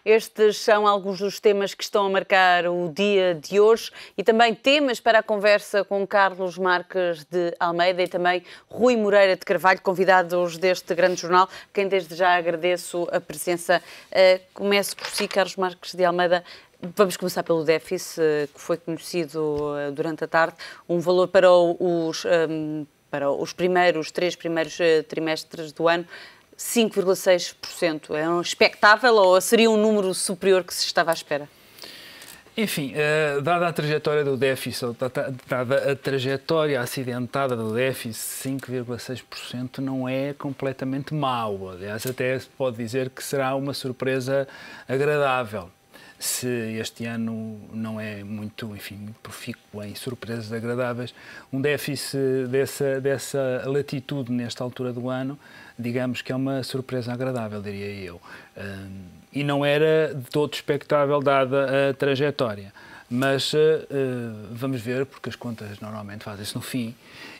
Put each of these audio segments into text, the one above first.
Estes são alguns dos temas que estão a marcar o dia de hoje e também temas para a conversa com Carlos Marques de Almeida e também Rui Moreira de Carvalho, convidados deste grande jornal, quem desde já agradeço a presença. Começo por si, Carlos Marques de Almeida. Vamos começar pelo déficit, que foi conhecido durante a tarde, um valor para os três primeiros trimestres do ano, 5,6%. É um expectável ou seria um número superior que se estava à espera? Enfim, dada a trajetória do déficit, dada a trajetória acidentada do déficit, 5,6% não é completamente mau. Aliás, até se pode dizer que será uma surpresa agradável. Se este ano não é muito profícuo em surpresas agradáveis, um déficit dessa latitude nesta altura do ano, digamos que é uma surpresa agradável, diria eu. E não era de todo expectável dada a trajetória. Mas vamos ver, porque as contas normalmente fazem-se no fim.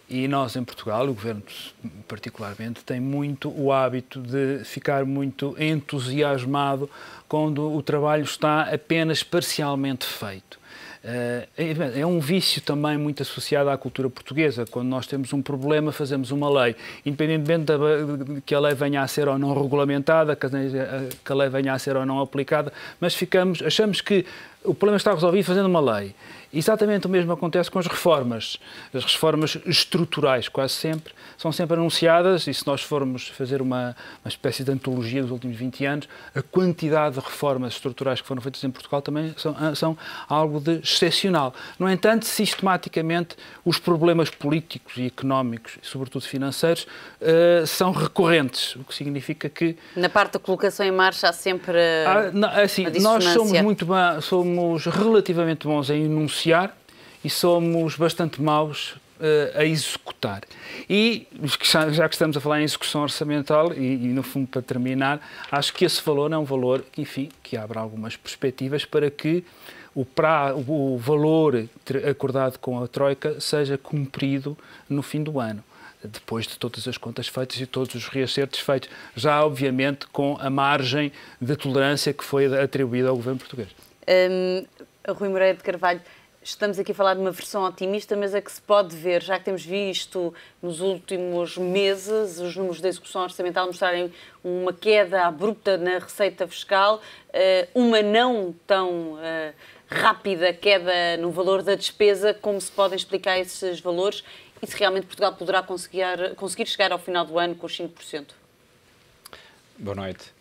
E nós, em Portugal, o Governo particularmente, tem muito o hábito de ficar muito entusiasmado quando o trabalho está apenas parcialmente feito. É um vício também muito associado à cultura portuguesa. Quando nós temos um problema, fazemos uma lei. Independentemente de que a lei venha a ser ou não regulamentada, que a lei venha a ser ou não aplicada, mas achamos que o problema está resolvido fazendo uma lei. Exatamente o mesmo acontece com as reformas. As reformas estruturais, quase sempre, são sempre anunciadas, e se nós formos fazer uma espécie de antologia dos últimos 20 anos, a quantidade de reformas estruturais que foram feitas em Portugal também são algo de excepcional. No entanto, sistematicamente, os problemas políticos e económicos, e sobretudo financeiros, são recorrentes, o que significa que... Na parte da colocação em marcha há sempre nós somos relativamente bons em enunciar e somos bastante maus a executar. E, já que estamos a falar em execução orçamental, e no fundo, para terminar, acho que esse valor é um valor que abre algumas perspectivas para que o valor acordado com a Troika seja cumprido no fim do ano, depois de todas as contas feitas e todos os reacertos feitos, já obviamente com a margem de tolerância que foi atribuída ao governo português. Rui Moreira de Carvalho, estamos aqui a falar de uma versão otimista, mas a que se pode ver, já que temos visto nos últimos meses os números da execução orçamental mostrarem uma queda abrupta na receita fiscal, uma não tão rápida queda no valor da despesa, como se podem explicar esses valores e se realmente Portugal poderá conseguir chegar ao final do ano com os 5%? Boa noite.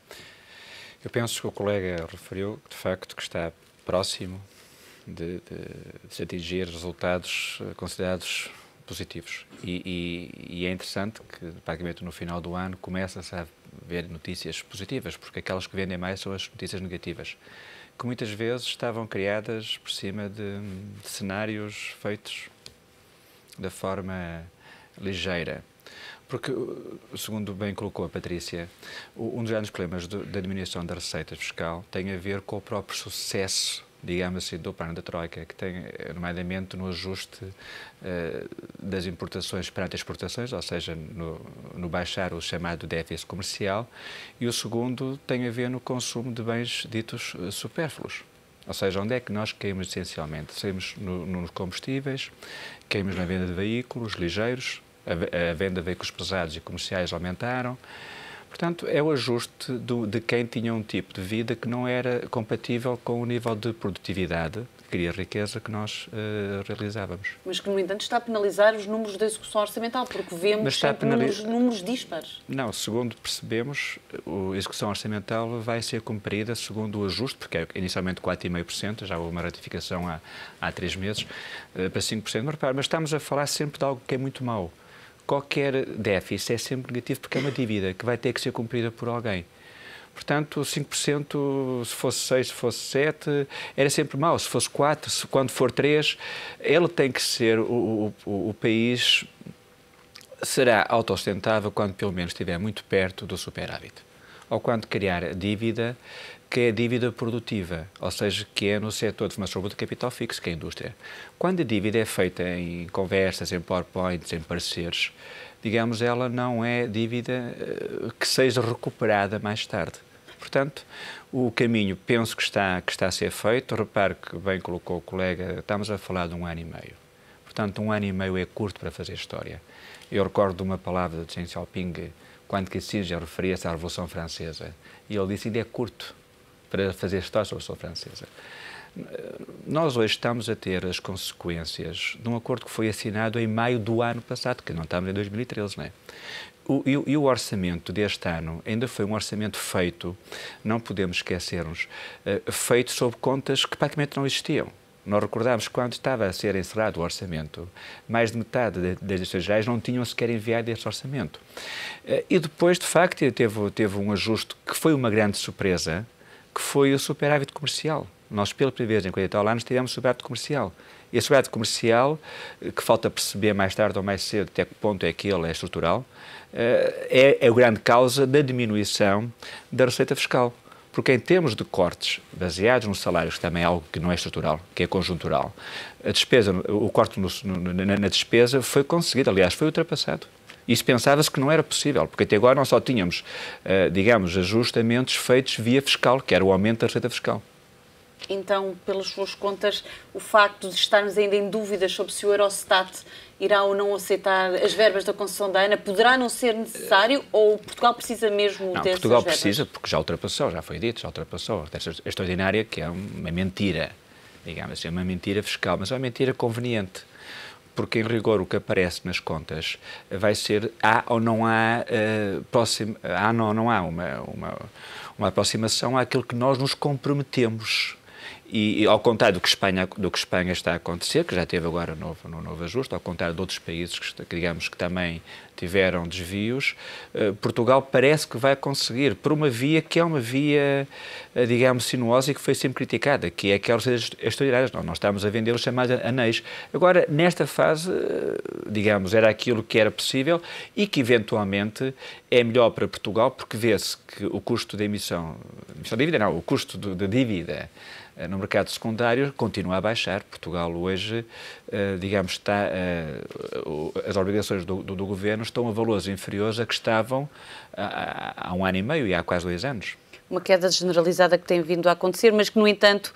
Eu penso que o colega referiu, de facto, que está próximo de se atingir resultados considerados positivos. E é interessante que, praticamente no final do ano, começa-se a ver notícias positivas, porque aquelas que vendem mais são as notícias negativas, que muitas vezes estavam criadas por cima de cenários feitos da forma ligeira. Porque, segundo bem colocou a Patrícia, um dos grandes problemas da diminuição da receita fiscal tem a ver com o próprio sucesso, digamos assim, do plano da Troika, que tem, nomeadamente, no ajuste das importações perante as exportações, ou seja, no baixar o chamado déficit comercial, e o segundo tem a ver no consumo de bens ditos supérfluos. Ou seja, onde é que nós caímos essencialmente? Caímos nos combustíveis, caímos na venda de veículos ligeiros, a venda de veículos pesados e comerciais aumentaram. Portanto, é o ajuste de quem tinha um tipo de vida que não era compatível com o nível de produtividade, que cria riqueza, que nós realizávamos. Mas que, no entanto, está a penalizar os números da execução orçamental, porque vemos sempre números dispares. Não, segundo percebemos, a execução orçamental vai ser cumprida segundo o ajuste, porque é inicialmente 4,5%, já houve uma ratificação há 3 meses, para 5%. Mas estamos a falar sempre de algo que é muito mau. Qualquer déficit é sempre negativo porque é uma dívida que vai ter que ser cumprida por alguém. Portanto, 5%, se fosse 6, se fosse 7, era sempre mau. Se fosse 4, quando for 3, ele tem que ser, o país será autossustentável quando pelo menos estiver muito perto do superávit. Ou quando criar dívida, que é dívida produtiva, ou seja, que é no setor de formação de capital fixo, que é a indústria. Quando a dívida é feita em conversas, em PowerPoints, em pareceres, digamos, ela não é dívida que seja recuperada mais tarde. Portanto, o caminho penso que está a ser feito. Repare que bem colocou o colega, estamos a falar de 1 ano e meio. Portanto, 1 ano e meio é curto para fazer história. Eu recordo de uma palavra de Deng Xiaoping, quando Kissinger referia-se à Revolução Francesa, e ele disse: ainda é curto para fazer história sobre a Revolução Francesa. Nós hoje estamos a ter as consequências de um acordo que foi assinado em maio do ano passado, que não estamos em 2013, não é? E o orçamento deste ano ainda foi um orçamento feito, não podemos esquecermos, feito sob contas que praticamente não existiam. Nós recordamos que quando estava a ser encerrado o orçamento, mais de metade das direções gerais não tinham sequer enviado este orçamento. E depois, de facto, teve um ajuste que foi uma grande surpresa, que foi o superávit comercial. Nós, pela primeira vez em 40 anos, tivemos superávit comercial. E esse superávit comercial, que falta perceber mais tarde ou mais cedo até que ponto é que ele é estrutural, é a grande causa da diminuição da receita fiscal. Porque em termos de cortes baseados nos salários, que também é algo que não é estrutural, que é conjuntural, a despesa, o corte na despesa foi conseguido, aliás, foi ultrapassado. Isso pensava-se que não era possível, porque até agora nós só tínhamos, digamos, ajustamentos feitos via fiscal, que era o aumento da receita fiscal. Então, pelas suas contas, o facto de estarmos ainda em dúvidas sobre se o Eurostat irá ou não aceitar as verbas da concessão da ANA, poderá não ser necessário ou Portugal precisa mesmo dessas verbas? Portugal precisa, porque já ultrapassou, já foi dito, já ultrapassou. Desta extraordinária, que é uma mentira, digamos assim, uma mentira fiscal, mas é uma mentira conveniente. Porque, em rigor, o que aparece nas contas vai ser há ou não há, uma aproximação àquilo que nós nos comprometemos. E ao contrário do que Espanha está a acontecer, que já teve agora no novo ajuste, ao contrário de outros países que digamos que também tiveram desvios, Portugal parece que vai conseguir, por uma via que é uma via, digamos, sinuosa e que foi sempre criticada, que é aquelas extraordinárias. Nós estamos a vender os chamados anéis. Agora, nesta fase, digamos, era aquilo que era possível e que, eventualmente, é melhor para Portugal, porque vê-se que o custo de emissão de dívida, não, o custo da dívida no mercado secundário continua a baixar. Portugal hoje, digamos, as obrigações do governo estão a valores inferiores a que estavam há 1 ano e meio e há quase 2 anos. Uma queda generalizada que tem vindo a acontecer, mas que, no entanto,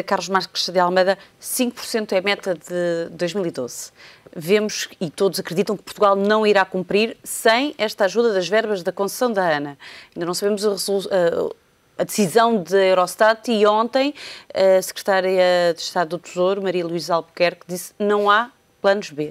Carlos Marques de Almeida, 5% é a meta de 2012. Vemos, e todos acreditam, que Portugal não irá cumprir sem esta ajuda das verbas da concessão da ANA. Ainda não sabemos a decisão da Eurostat e ontem a Secretária de Estado do Tesouro, Maria Luísa Albuquerque, disse que não há planos B.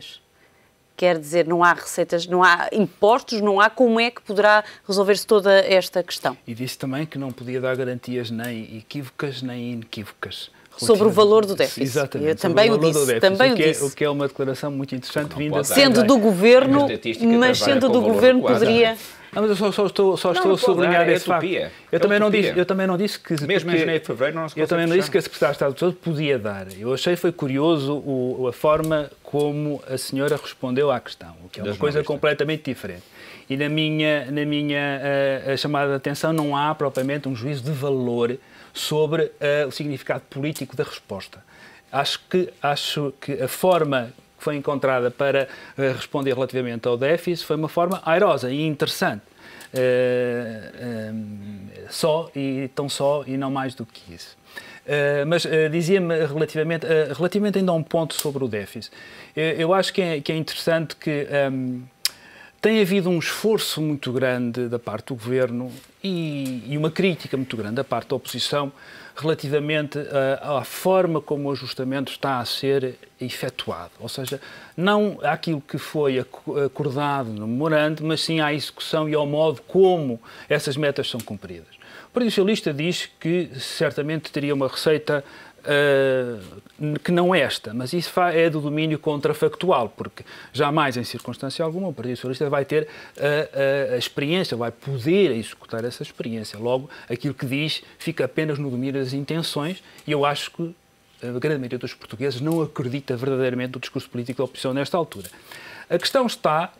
Quer dizer, não há receitas, não há impostos, não há como é que poderá resolver-se toda esta questão. E disse também que não podia dar garantias nem equívocas nem inequívocas. Sobre o valor do déficit. Exatamente. Eu também o disse. Também o disse. O que é uma declaração muito interessante vinda... Sendo do Governo, mas sendo do Governo poderia... Não, mas eu só estou a sublinhar esse facto. Eu também não disse que... Mesmo em janeiro e fevereiro não se consegue. Eu também não disse que a Secretária de Estado do Tesouro podia dar. Eu achei foi curioso a forma como a senhora respondeu à questão, o que é uma coisa completamente diferente. E na minha a chamada de atenção não há propriamente um juízo de valor sobre o significado político da resposta. Acho que a forma que foi encontrada para responder relativamente ao déficit foi uma forma airosa e interessante. Só e não mais do que isso. Mas dizia-me relativamente ainda a um ponto sobre o déficit. Eu acho que é interessante que tem havido um esforço muito grande da parte do Governo e uma crítica muito grande da parte da oposição relativamente à forma como o ajustamento está a ser efetuado. Ou seja, não àquilo que foi acordado no memorando, mas sim à execução e ao modo como essas metas são cumpridas. O Partido Socialista diz que certamente teria uma receita que não esta, mas isso é do domínio contrafactual, porque jamais, em circunstância alguma, o Partido Socialista vai ter a experiência, vai poder executar essa experiência. Logo, aquilo que diz fica apenas no domínio das intenções e eu acho que a grande maioria dos portugueses não acredita verdadeiramente no discurso político da oposição nesta altura. A questão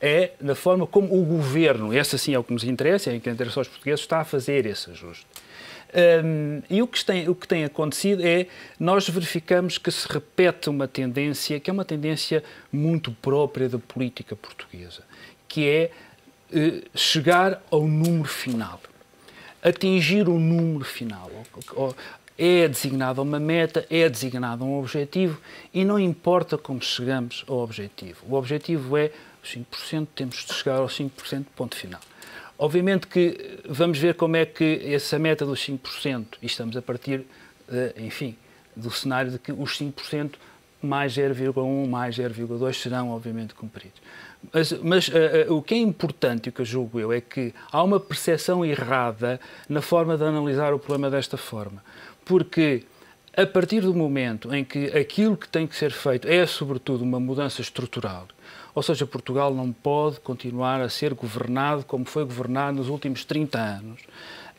é na forma como o Governo, essa sim é o que nos interessa, é o que interessa aos portugueses, está a fazer esse ajuste. E o que tem acontecido é, nós verificamos que se repete uma tendência, que é uma tendência muito própria da política portuguesa, que é chegar ao número final. atingir o número final. É designada uma meta, é designado um objetivo e não importa como chegamos ao objetivo. O objetivo é os 5%, temos de chegar aos 5%, ponto final. Obviamente que vamos ver como é que essa meta dos 5%, e estamos a partir, enfim, do cenário de que os 5% mais 0,1, mais 0,2 serão, obviamente, cumpridos. Mas o que é importante, o que eu julgo eu, é que há uma percepção errada na forma de analisar o problema desta forma. Porque a partir do momento em que aquilo que tem que ser feito é, sobretudo, uma mudança estrutural, ou seja, Portugal não pode continuar a ser governado como foi governado nos últimos 30 anos.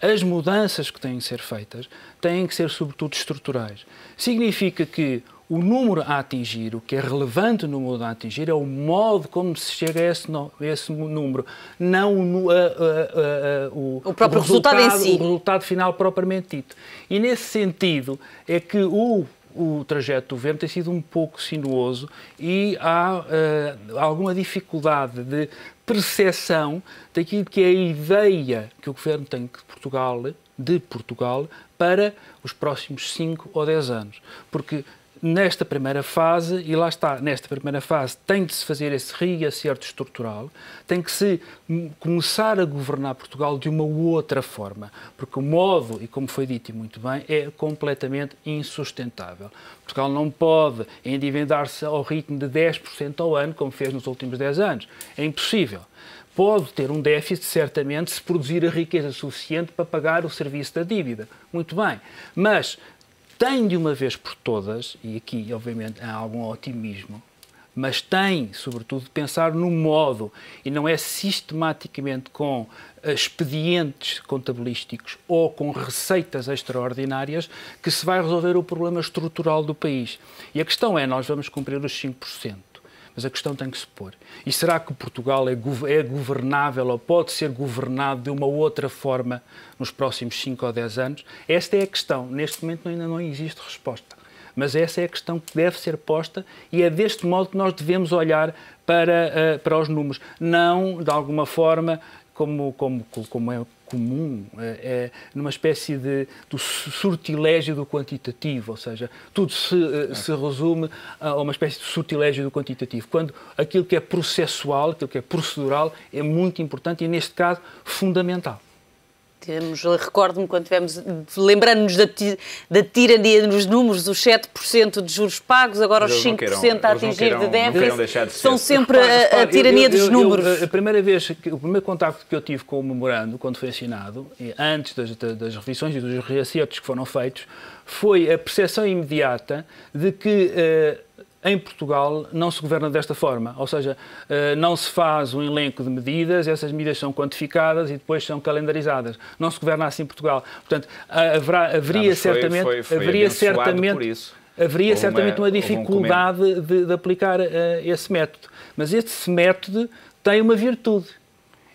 As mudanças que têm que ser feitas têm que ser, sobretudo, estruturais. Significa que o número a atingir, o que é relevante no número a atingir, é o modo como se chega a esse número, não o próprio resultado em si. O resultado final propriamente dito. E nesse sentido é que o trajeto do governo tem sido um pouco sinuoso e há alguma dificuldade de percepção daquilo que é a ideia que o governo tem de Portugal para os próximos 5 ou 10 anos. Porque nesta primeira fase, e lá está, nesta primeira fase tem de se fazer esse reacerto estrutural, tem que se começar a governar Portugal de uma outra forma, porque o modo, e como foi dito e muito bem, é completamente insustentável. Portugal não pode endividar-se ao ritmo de 10% ao ano, como fez nos últimos 10 anos. É impossível. Pode ter um déficit, certamente, se produzir a riqueza suficiente para pagar o serviço da dívida. Muito bem. Mas tem de uma vez por todas, e aqui obviamente há algum otimismo, mas tem, sobretudo, de pensar no modo, e não é sistematicamente com expedientes contabilísticos ou com receitas extraordinárias que se vai resolver o problema estrutural do país. E a questão é, nós vamos cumprir os 5%. Mas a questão tem que se pôr. E será que Portugal é governável ou pode ser governado de uma outra forma nos próximos 5 ou 10 anos? Esta é a questão. Neste momento ainda não existe resposta. Mas essa é a questão que deve ser posta e é deste modo que nós devemos olhar para os números. Não, de alguma forma, como é comum, numa espécie do sortilégio do quantitativo, ou seja, tudo se resume a uma espécie de sortilégio do quantitativo, quando aquilo que é processual, aquilo que é procedural, é muito importante e, neste caso, fundamental. Recordo-me quando tivemos, lembrando-nos da tirania nos números, os 7% de juros pagos, agora os 5% a atingir de déficit, são sempre a tirania dos números. A primeira vez, o primeiro contacto que eu tive com o memorando, quando foi assinado, antes das revisões e dos reacertos que foram feitos, foi a percepção imediata de que em Portugal não se governa desta forma, ou seja, não se faz um elenco de medidas, essas medidas são quantificadas e depois são calendarizadas. Não se governa assim em Portugal. Portanto, haveria certamente uma dificuldade de aplicar esse método. Mas esse método tem uma virtude,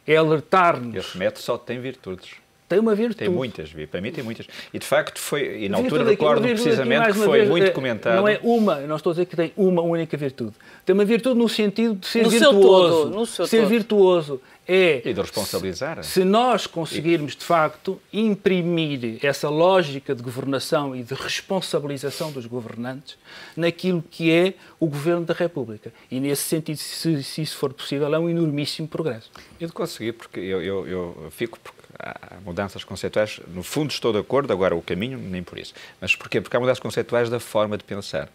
é alertar-nos. Esse método só tem virtudes. Tem uma virtude. Tem muitas, para mim tem muitas. E de facto foi, e na altura recordo precisamente que foi muito comentado. Não é uma, não estou a dizer que tem uma única virtude. Tem uma virtude no sentido de ser virtuoso. No seu ser todo. Virtuoso é... E de responsabilizar. Se nós conseguirmos, de facto, imprimir essa lógica de governação e de responsabilização dos governantes naquilo que é o Governo da República. E nesse sentido, se isso for possível, é um enormíssimo progresso. E de conseguir, porque eu fico... Há mudanças conceituais, no fundo estou de acordo, agora o caminho nem por isso. Mas porquê? Porque há mudanças conceituais da forma de pensar.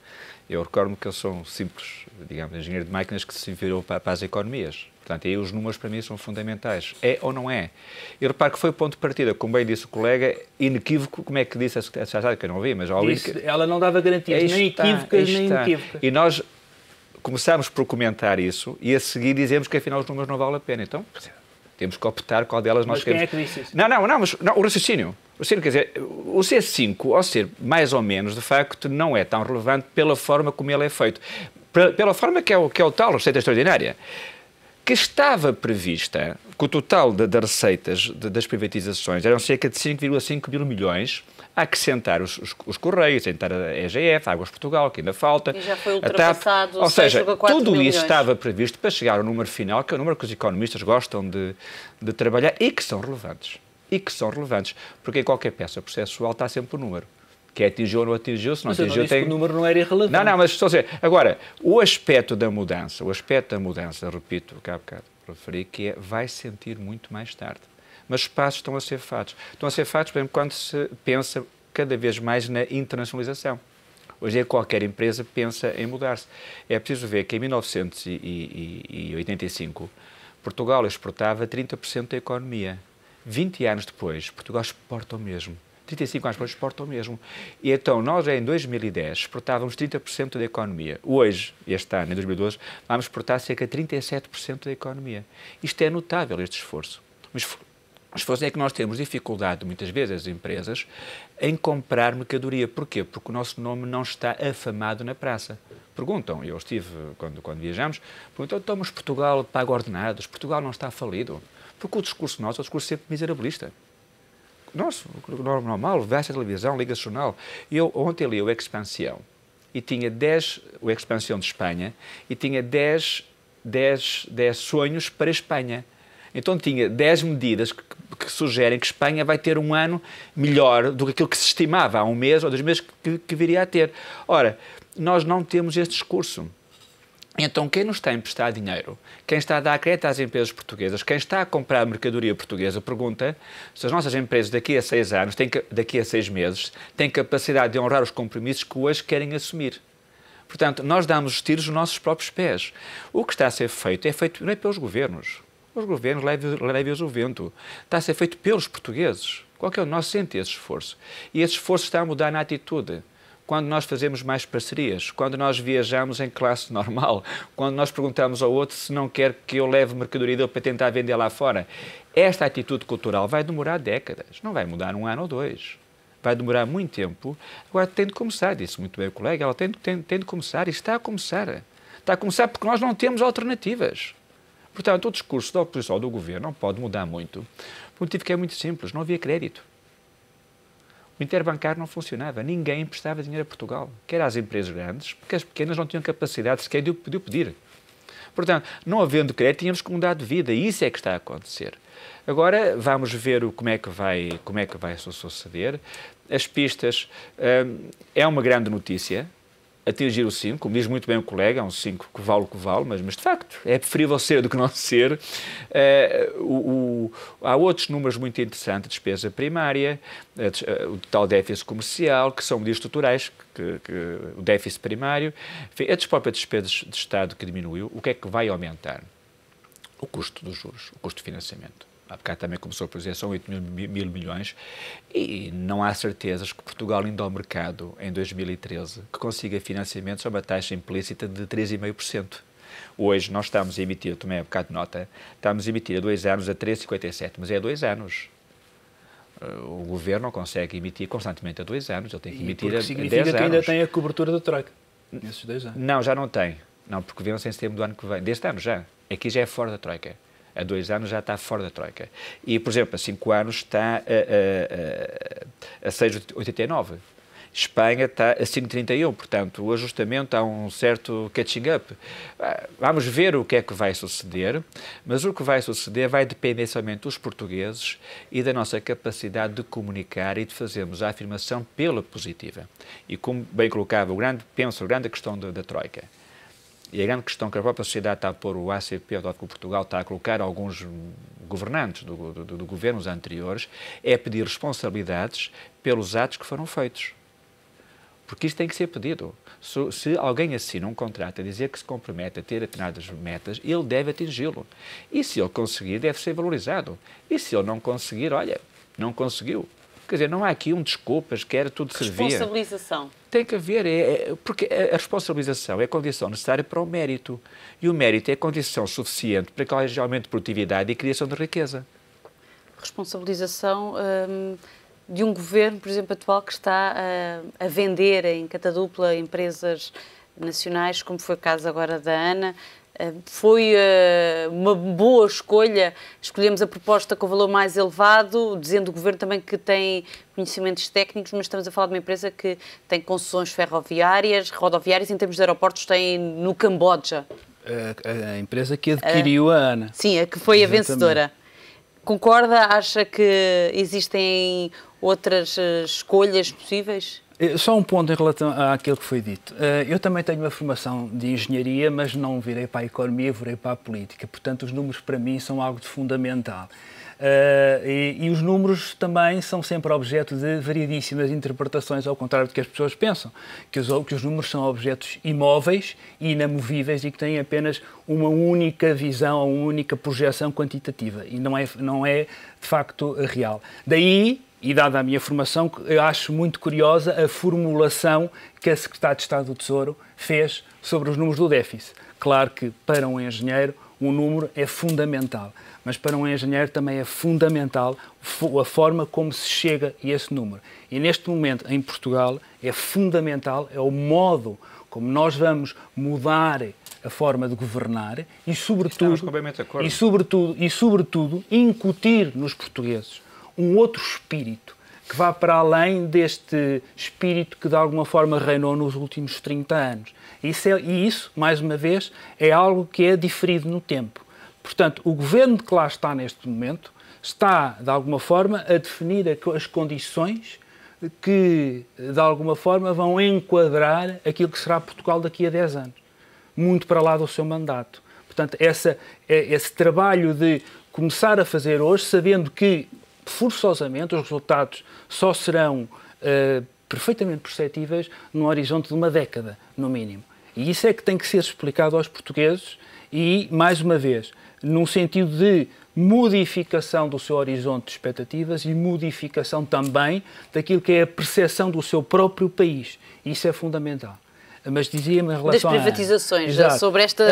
Eu recordo-me que eu sou um simples, digamos, engenheiro de máquinas que se virou para as economias. Portanto, aí os números para mim são fundamentais. É ou não é? E reparo que foi o ponto de partida, como bem disse o colega, inequívoco, como é que disse a secretária, que eu não vi, mas... Ela não dava garantias, nem equívocas, nem inequívocas. E nós começámos por comentar isso e a seguir dizemos que afinal os números não valem a pena. Então... temos que optar qual delas nós queremos. Mas quem é que disse isso? Não, o raciocínio. Quer dizer, o ser 5, ao ser mais ou menos, de facto, não é tão relevante pela forma como ele é feito. Pela forma que é o tal receita extraordinária, que estava prevista, que o total das receitas das privatizações eram cerca de 5,5 mil milhões, a acrescentar os Correios, a acrescentar a EGF, a Águas Portugal, que ainda falta. E já foi ultrapassado. Ou seja, tudo isso milhões. estava previsto para chegar ao número final, que é o número que os economistas gostam de trabalhar e que são relevantes. e que são relevantes, porque em qualquer peça processual está sempre o número. Que atingiu ou não atingiu, se não atingiu, tem... o número não era irrelevante. Não, mas estou a dizer. Agora, o aspecto da mudança, repito, que há bocado referi, que vai sentir muito mais tarde. Mas os passos estão a ser feitos. Estão a ser feitos, por exemplo, quando se pensa cada vez mais na internacionalização. Hoje qualquer empresa pensa em mudar-se. É preciso ver que em 1985, Portugal exportava 30% da economia. 20 anos depois, Portugal exporta o mesmo. 35 anos depois, exporta o mesmo. E então, nós em 2010 exportávamos 30% da economia. Hoje, este ano, em 2012, vamos exportar cerca de 37% da economia. Isto é notável, este esforço. Mas o esforço é que nós temos dificuldade, muitas vezes, as empresas, em comprar mercadoria. Porquê? Porque o nosso nome não está afamado na praça. Perguntam, eu estive, quando viajamos, perguntam, então, mas Portugal paga ordenados, Portugal não está falido. Porque o discurso nosso é um discurso sempre miserabilista. Nossa, normal, veste a televisão, liga o jornal. Eu ontem li o Expansião e tinha 10, o Expansião de Espanha, e tinha 10 sonhos para a Espanha. Então tinha 10 medidas que sugerem que Espanha vai ter um ano melhor do que aquilo que se estimava há um mês ou 2 meses que viria a ter. Ora, nós não temos este discurso. Então, quem nos está a emprestar dinheiro, quem está a dar crédito às empresas portuguesas, quem está a comprar mercadoria portuguesa, pergunta se as nossas empresas daqui a 6 anos, daqui a 6 meses, têm capacidade de honrar os compromissos que hoje querem assumir. Portanto, nós damos os tiros nos nossos próprios pés. O que está a ser feito é feito não é pelos governos. Os governos levem-os o vento. Está a ser feito pelos portugueses. Qualquer um de nós sente esse esforço. E esse esforço está a mudar na atitude. Quando nós fazemos mais parcerias, quando nós viajamos em classe normal, quando nós perguntamos ao outro se não quer que eu leve mercadoria dele para tentar vender lá fora. Esta atitude cultural vai demorar décadas, não vai mudar 1 ano ou 2. Vai demorar muito tempo. Agora tem de começar, disse muito bem o colega, ela tem de começar e está a começar. Está a começar porque nós não temos alternativas. Portanto, o discurso da oposição do governo não pode mudar muito. O motivo que é muito simples, não havia crédito. O interbancário não funcionava, ninguém emprestava dinheiro a Portugal, quer às empresas grandes, porque as pequenas não tinham capacidade sequer de o pedir. Portanto, não havendo crédito, tínhamos que mudar de vida, e isso é que está a acontecer. Agora, vamos ver como é que vai suceder. As pistas é uma grande notícia, atingir o 5, como diz muito bem o colega, é um 5 que vale o que vale, mas de facto é preferível ser do que não ser. Há outros números muito interessantes, despesa primária, o total déficit comercial, que são medidas estruturais, o déficit primário, enfim, a própria despesa de Estado que diminuiu. O que é que vai aumentar? O custo dos juros, o custo de financiamento. Há bocado também começou por dizer, são 8 mil milhões, e não há certezas que Portugal, indo ao mercado em 2013, que consiga financiamento sob a taxa implícita de 3,5%. Hoje nós estamos a emitir, tomei há bocado de nota, estamos a emitir a 2 anos a 3,57%, mas é a 2 anos. O Governo não consegue emitir constantemente a 2 anos, ele tem que emitir a 10 anos. Significa que ainda tem a cobertura da Troika, nesses 2 anos. Não, já não tem. Não, porque vem-se em setembro do ano que vem. Deste ano já. Aqui já é fora da Troika. Há 2 anos já está fora da Troika. E, por exemplo, há 5 anos está a 6,89. Espanha está a 5,31. Portanto, o ajustamento há um certo catching up. Vamos ver o que é que vai suceder, mas o que vai suceder vai depender somente dos portugueses e da nossa capacidade de comunicar e de fazermos a afirmação pela positiva. E como bem colocava, a grande questão da Troika, e a grande questão que a própria sociedade está a pôr, o ACP, o Dólar Portugal, está a colocar alguns governantes do governos anteriores, é pedir responsabilidades pelos atos que foram feitos. Porque isto tem que ser pedido. Se alguém assina um contrato a dizer que se compromete a ter determinadas metas, ele deve atingi-lo. E se ele conseguir, deve ser valorizado. E se ele não conseguir, olha, não conseguiu. Quer dizer, não há aqui desculpas, que era tudo servia. Responsabilização. Tem que haver, porque a responsabilização é a condição necessária para o mérito. E o mérito é a condição suficiente para que haja aumento de produtividade e criação de riqueza. Responsabilização de um governo, por exemplo, atual, que está a vender em catadupla empresas nacionais, como foi o caso agora da ANA. Foi uma boa escolha, escolhemos a proposta com o valor mais elevado, dizendo o Governo também que tem conhecimentos técnicos, mas estamos a falar de uma empresa que tem concessões rodoviárias, em termos de aeroportos tem no Camboja. A empresa que adquiriu a ANA. Sim, a que foi a vencedora. Concorda? Acha que existem outras escolhas possíveis? Só um ponto em relação àquilo que foi dito. Eu também tenho uma formação de engenharia, mas não virei para a economia, virei para a política. Portanto, os números para mim são algo de fundamental. E os números também são sempre objeto de variedíssimas interpretações, ao contrário do que as pessoas pensam, que os números são objetos imóveis e inamovíveis e que têm apenas uma única visão, uma única projeção quantitativa e não é de facto real. Daí, e dada a minha formação, eu acho muito curiosa a formulação que a Secretária de Estado do Tesouro fez sobre os números do déficit. Claro que para um engenheiro um número é fundamental, mas para um engenheiro também é fundamental a forma como se chega a esse número. E neste momento, em Portugal, é fundamental, é o modo como nós vamos mudar a forma de governar e, sobretudo, incutir nos portugueses um outro espírito que vá para além deste espírito que de alguma forma reinou nos últimos 30 anos. E isso, mais uma vez, é algo que é diferido no tempo. Portanto, o governo que lá está neste momento está, de alguma forma, a definir as condições que, de alguma forma, vão enquadrar aquilo que será Portugal daqui a 10 anos. Muito para lá do seu mandato. Portanto, esse trabalho de começar a fazer hoje, sabendo que forçosamente os resultados só serão perfeitamente perceptíveis num horizonte de uma década, no mínimo. E isso é que tem que ser explicado aos portugueses e, mais uma vez, num sentido de modificação do seu horizonte de expectativas e modificação também daquilo que é a percepção do seu próprio país. Isso é fundamental. Mas dizia-me em relação das privatizações, Exato. Sobre esta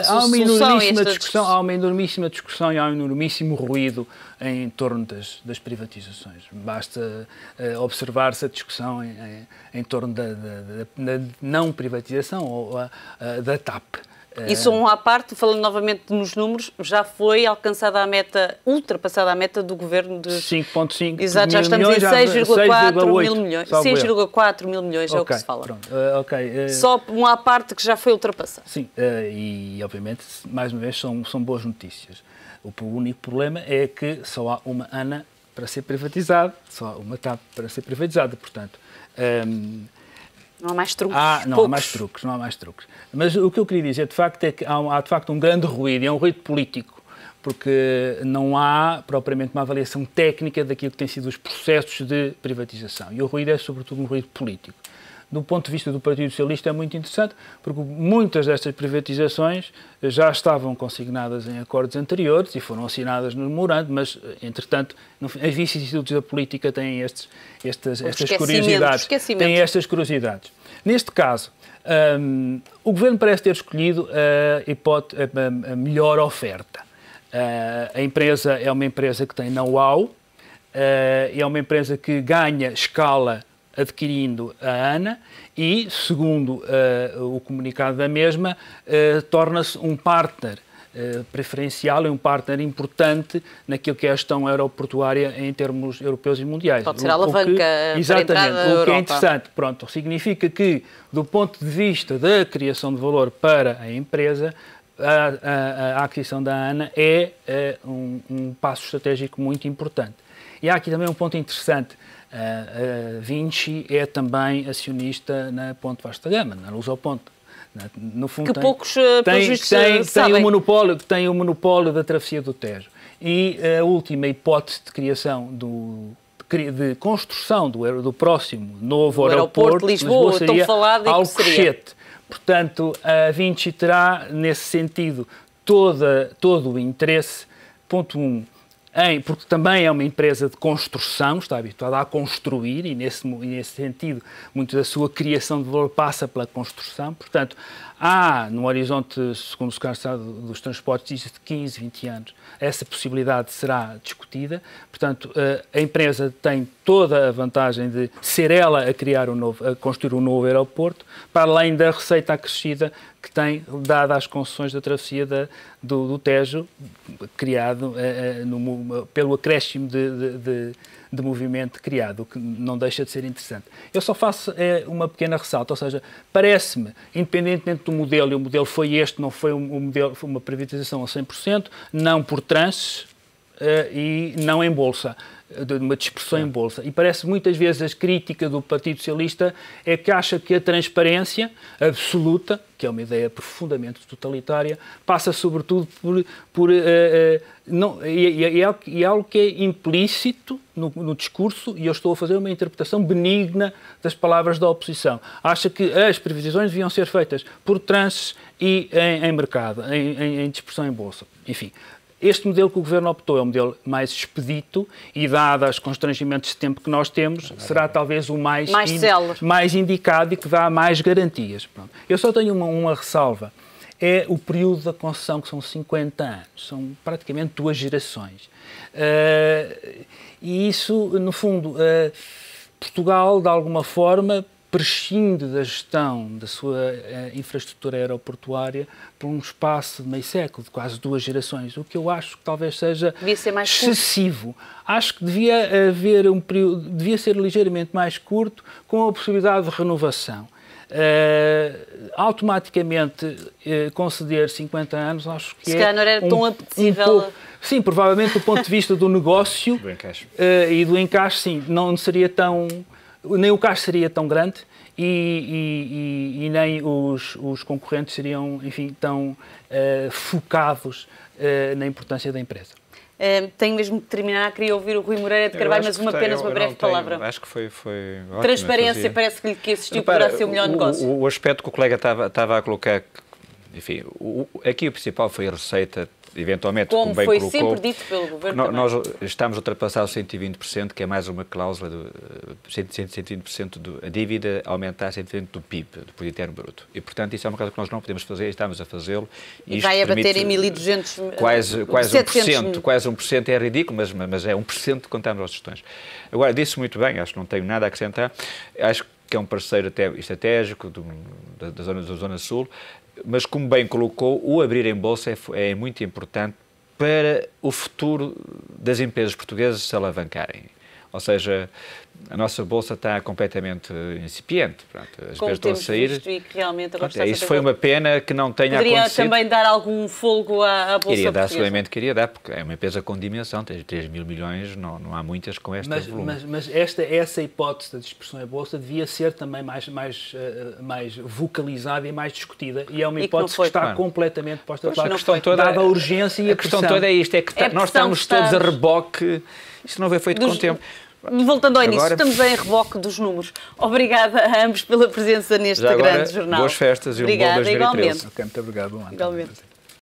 há uma enormíssima discussão. Há uma enormíssima discussão e há um enormíssimo ruído em torno das privatizações. Basta observar-se a discussão em torno da não privatização ou da TAP. Isso à parte, falando novamente nos números, já foi alcançada a meta, ultrapassada a meta do governo de 5,5 Exato, já estamos em 6,4 mil milhões. 6,4 mil milhões é o que se fala. Pronto, Só à parte que já foi ultrapassada. Sim, e obviamente, mais uma vez, são boas notícias. O único problema é que só há uma ANA para ser privatizada, só há uma TAP para ser privatizada, portanto... Não há mais truques. Não há mais truques. Mas o que eu queria dizer, de facto, é que há de facto um grande ruído, e é um ruído político, porque não há propriamente uma avaliação técnica daquilo que têm sido os processos de privatização. E o ruído é, sobretudo, um ruído político. Do ponto de vista do Partido Socialista é muito interessante, porque muitas destas privatizações já estavam consignadas em acordos anteriores e foram assinadas no memorando, mas, entretanto, as vicissitudes da política têm estas curiosidades. Têm estas curiosidades. Neste caso, o Governo parece ter escolhido a melhor oferta. A empresa é uma empresa que tem know-how, é uma empresa que ganha escala adquirindo a ANA e, segundo o comunicado da mesma, torna-se um partner preferencial e um partner importante naquilo que é a gestão aeroportuária em termos europeus e mundiais. Pode ser a alavanca para a entrada da Europa. O que é interessante, pronto, significa que, do ponto de vista da criação de valor para a empresa, a aquisição da ANA é um passo estratégico muito importante. E há aqui também um ponto interessante. A Vinci é também acionista na Ponte Vasta Gama, na Lusoponte. No fundo, que poucos sabem. Tem o monopólio da travessia do Tejo. E a última hipótese de criação de construção do próximo novo aeroporto de Lisboa seria Alcochete. Portanto, a Vinci terá, nesse sentido, todo o interesse, ponto 1, porque também é uma empresa de construção, está habituada a construir e, nesse sentido, muito da sua criação de valor passa pela construção. Portanto, há, no horizonte, segundo o Secretário dos Transportes, de 15, 20 anos, essa possibilidade será discutida. Portanto, a empresa tem toda a vantagem de ser ela a construir um novo aeroporto, para além da receita acrescida que tem, dada as concessões da travessia do Tejo, criado pelo acréscimo de movimento criado, o que não deixa de ser interessante. Eu só faço uma pequena ressalta, ou seja, parece-me, independentemente do modelo, e o modelo foi este, não foi foi uma privatização a 100%, não por tranches, e não em bolsa, de uma dispersão em bolsa. E parece muitas vezes a crítica do Partido Socialista é que acha que a transparência absoluta, que é uma ideia profundamente totalitária, passa sobretudo é algo que é implícito no discurso, e eu estou a fazer uma interpretação benigna das palavras da oposição. Acha que as previsões deviam ser feitas por tranches e em mercado, em dispersão em bolsa. Enfim, este modelo que o Governo optou é um modelo mais expedito e, dado os constrangimentos de tempo que nós temos, será talvez o mais indicado e que dá mais garantias. Pronto. Eu só tenho uma ressalva. É o período da concessão, que são 50 anos. São praticamente 2 gerações. E isso, no fundo, Portugal, de alguma forma, prescinde da gestão da sua infraestrutura aeroportuária por um espaço de meio século, de quase 2 gerações, o que eu acho que talvez seja excessivo. Acho que devia haver um período, devia ser ligeiramente mais curto, com a possibilidade de renovação. Automaticamente conceder 50 anos, acho que se calhar não era tão apetecível. Sim, provavelmente do ponto de vista do negócio e do encaixe, sim, não seria tão... Nem o caixa seria tão grande e nem os concorrentes seriam, enfim, tão focados na importância da empresa. Tenho mesmo que terminar. Queria ouvir o Rui Moreira de Carvalho, mas apenas uma breve palavra. Acho que foi ótimo. Transparência, parece-lhe que assistiu poderá ser o melhor negócio. O aspecto que o colega estava a colocar, enfim, aqui o principal foi a receita, eventualmente, como bem colocou, sempre dito pelo Governo. Nós estamos a ultrapassar os 120%, que é mais uma cláusula de 120% da dívida aumentar 120% do PIB, do Produto Interno Bruto. E, portanto, isso é uma coisa que nós não podemos fazer, estamos a fazê-lo. E vai abater em 1.200... Quase 1%. Quase 1% é ridículo, mas é 1% que contamos aos gestões. Agora, disse muito bem, acho que não tenho nada a acrescentar. Acho que é um parceiro até estratégico da Zona Sul. Mas, como bem colocou, o abrir em bolsa é muito importante para o futuro das empresas portuguesas se alavancarem. Ou seja, a nossa bolsa está completamente incipiente. Pronto, as empresas estão a sair. E que realmente agora está isso foi uma pena que não tenha acontecido. Poderia também dar algum fôlego à bolsa Iria dar, portuguesa. seguramente queria dar, porque é uma empresa com dimensão, tem 3.000 milhões, não há muitas com este volume. Mas essa hipótese da dispersão em bolsa devia ser também mais vocalizada e mais discutida, e é uma hipótese que está completamente posta de lado, dada a urgência e a questão toda é isto, é que nós estamos todos a reboque, isto não foi feito com tempo. Voltando ao início, estamos em reboque dos números. Obrigada a ambos pela presença neste grande jornal. Boas festas e um bom 2013. Muito obrigado. Igualmente.